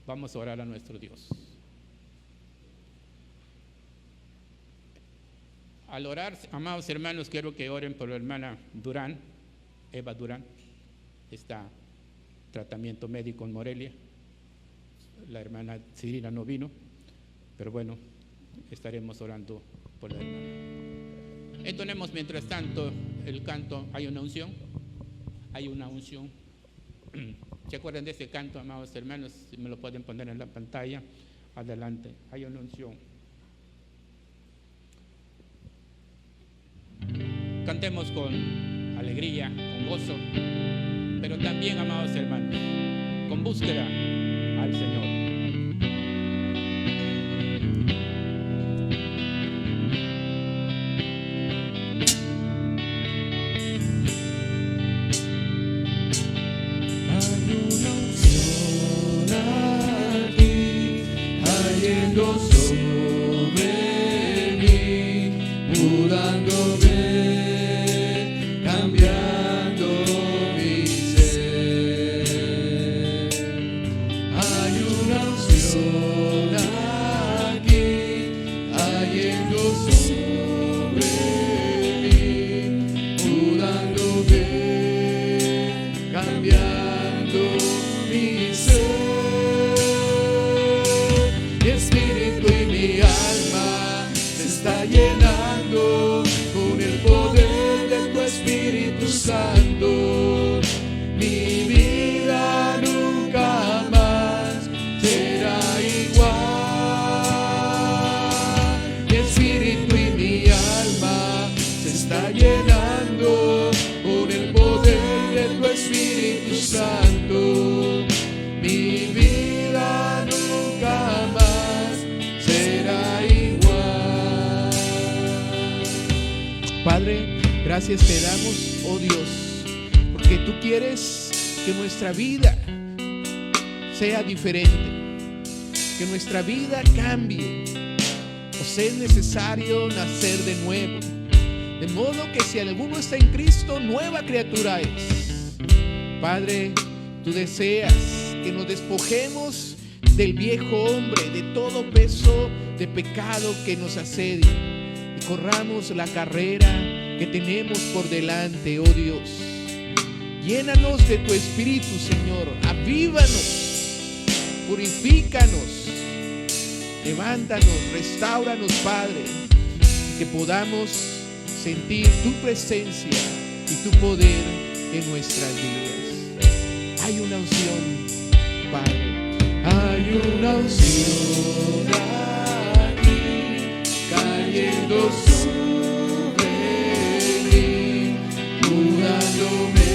Vamos a orar a nuestro Dios. Al orar, amados hermanos, quiero que oren por la hermana Durán, Eva Durán. Está en tratamiento médico en Morelia. La hermana Cirila no vino, pero bueno, estaremos orando por la hermana. Entonemos mientras tanto el canto. Hay una unción. Hay una unción. ¿Se acuerdan de ese canto, amados hermanos? Si me lo pueden poner en la pantalla. Adelante. Hay una unción. Cantemos con alegría, con gozo, pero también, amados hermanos, con búsqueda al Señor. Padre, gracias te damos, oh Dios, porque tú quieres que nuestra vida sea diferente, que nuestra vida cambie, o sea, es necesario nacer de nuevo, de modo que si alguno está en Cristo, nueva criatura es. Padre, tú deseas que nos despojemos del viejo hombre, de todo peso de pecado que nos asedia, y corramos la carrera que tenemos por delante, oh Dios. Llénanos de tu Espíritu, Señor. Avívanos, purifícanos, levántanos, restáuranos, Padre, y que podamos sentir tu presencia y tu poder en nuestras vidas. Hay una unción, Padre. Hay una unción aquí cayendo sobre mí, mudándome,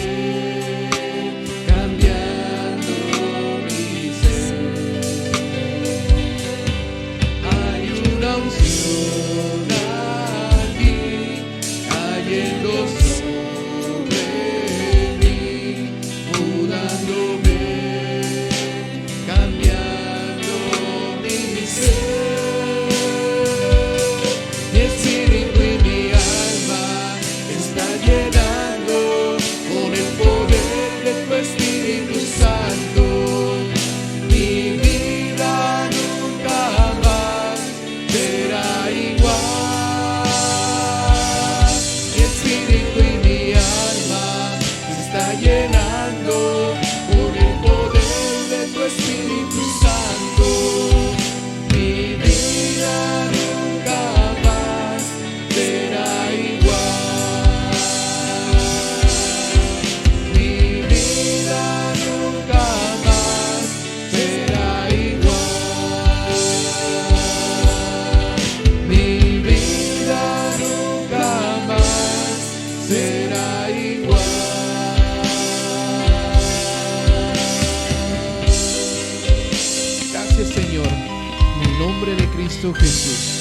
cambiando mi ser. Hay una unción aquí cayendo sobre mí, mudándome, cambiando mi ser. Mi espíritu y mi alma está llenando con el poder de tu Espíritu Santo. Mi vida nunca más será igual. Mi espíritu y mi alma está llenando con el poder de tu Espíritu Santo. Mi vida nunca más será igual. Mi vida nunca más será igual. Mi vida nunca más será igual. Gracias, Señor, en el nombre de Cristo Jesús.